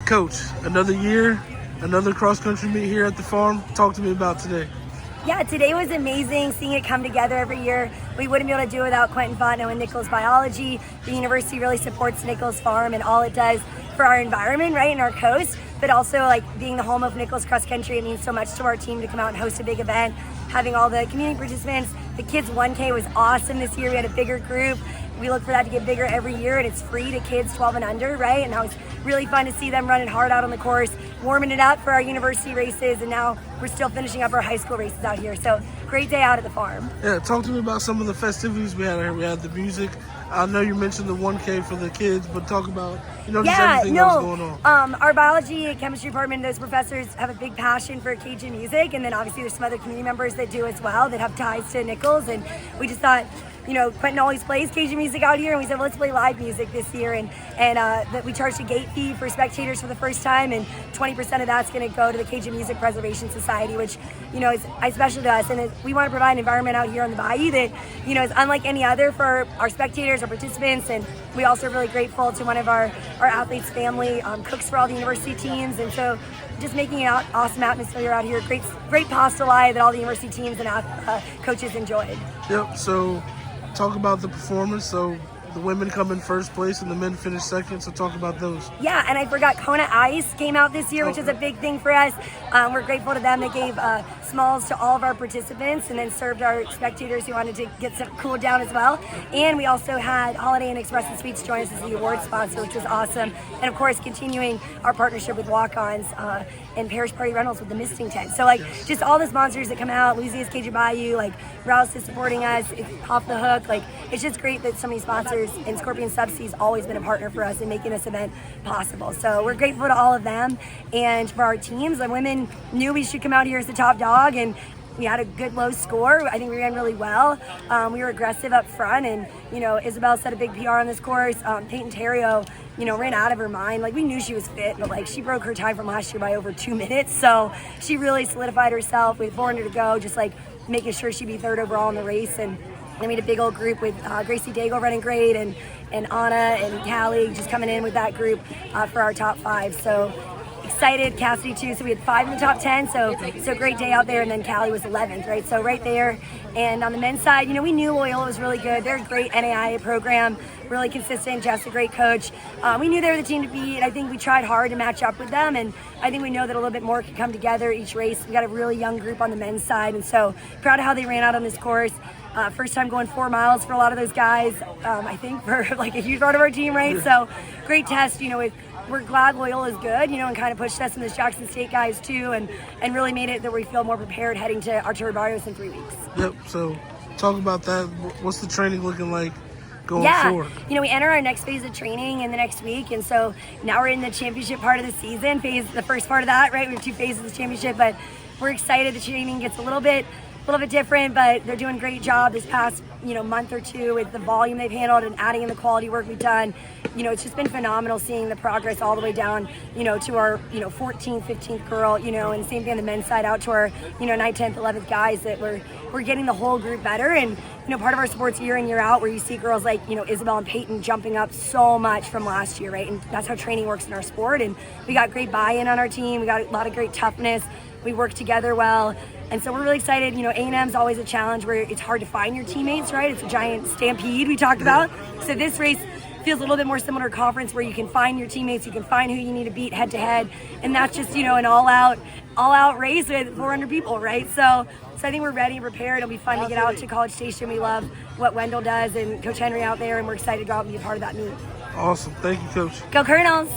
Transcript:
Coach, another year, another cross-country meet here at the farm. Talk to me about today. Yeah, today was amazing seeing it come together every year. We wouldn't be able to do it without Quentin Fontenot and Nicholls Biology. The university really supports Nicholls Farm and all it does for our environment, right, and our coast, but also like being the home of Nicholls Cross Country, it means so much to our team to come out and host a big event, having all the community participants. The kids 1K was awesome this year. We had a bigger group. We look for that to get bigger every year, and it's free to kids 12 and under, right? And that was really fun to see them running hard out on the course, warming it up for our university races, and now we're still finishing up our high school races out here. So great day out at the farm. Yeah, talk to me about some of the festivities we had here. We had the music. I know you mentioned the 1K for the kids, but talk about, just everything that was going on. Our biology and chemistry department, those professors have a big passion for Cajun music, and then obviously there's some other community members that do as well that have ties to Nicholls, and we just thought, Quentin always plays Cajun music out here, and we said, well, let's play live music this year, and that we charged a gate fee for spectators for the first time, and 20% of that's going to go to the Cajun Music Preservation Society, which, is special to us, and we want to provide an environment out here on the bayou that, is unlike any other for our spectators, our participants, and we also are really grateful to one of our athletes' family, cooks for all the university teams, and so just making an awesome atmosphere out here, great pasta lie that all the university teams and coaches enjoyed. Yep, so talk about the performance. So the women come in first place and the men finish second, so talk about those. Yeah, and I forgot, Kona Ice came out this year, which is a big thing for us. We're grateful to them. They gave smalls to all of our participants and then served our spectators who wanted to get some cooled down as well. And we also had Holiday Inn Express and Suites join us as the award sponsor, which was awesome. And of course, continuing our partnership with Walk-Ons and Parish Party Rentals with the misting tent. So just all the sponsors that come out, Louisiana's Cajun Bayou, Rouse is supporting us, it's Off the Hook. It's just great that so many sponsors, and Scorpion Subsidy's always been a partner for us in making this event possible. So we're grateful to all of them. And for our teams, the women knew we should come out here as the top dog, and we had a good low score. I think we ran really well. We were aggressive up front, and Isabel set a big PR on this course. Peyton Terrio, ran out of her mind. We knew she was fit, but she broke her time from last year by over 2 minutes. So she really solidified herself with 400 to go, just making sure she'd be third overall in the race. And then we had a big old group with Gracie Dago running great, and Anna and Callie just coming in with that group for our top 5. So excited, Cassidy too. So we had 5 in the top 10. So great day out there, and then Callie was 11th, right? So right there. And on the men's side, we knew Loyola was really good. They're a great NAIA program, really consistent. Jeff's a great coach. We knew they were the team to beat, and I think we tried hard to match up with them. And I think we know that a little bit more can come together each race. We got a really young group on the men's side, and so proud of how they ran out on this course. First time going 4 miles for a lot of those guys, I think for a huge part of our team, right? So great test, we're glad Loyola is good, and kind of pushed us in this Jackson State guys too, and really made it that we feel more prepared heading to Arturo Barrios in 3 weeks. Yep, so talk about that. What's the training looking like going forward? We enter our next phase of training in the next week, and so now we're in the championship part of the season, the first part of that, right? We have 2 phases of the championship, but we're excited. The training gets a little bit different, but they're doing a great job this past month or two with the volume they've handled and adding in the quality work we've done. It's just been phenomenal seeing the progress all the way down to our 14th, 15th girl, and same thing on the men's side out to our 9th, 10th, 11th guys, that we're getting the whole group better. And part of our sports year in, year out, where you see girls like Isabel and Peyton jumping up so much from last year, right? And that's how training works in our sport. And we got great buy-in on our team. We got a lot of great toughness. We work together well. And so we're really excited. A&M's always a challenge where it's hard to find your teammates, right? It's a giant stampede we talked about. So this race feels a little bit more similar to conference, where you can find your teammates, you can find who you need to beat head to head. And that's just, an all out race with 400 people, right? So I think we're ready and prepared. It'll be fun to get out to College Station. We love what Wendell does and Coach Henry out there, and we're excited to go out and be a part of that meet. Awesome. Thank you, Coach. Go Colonels!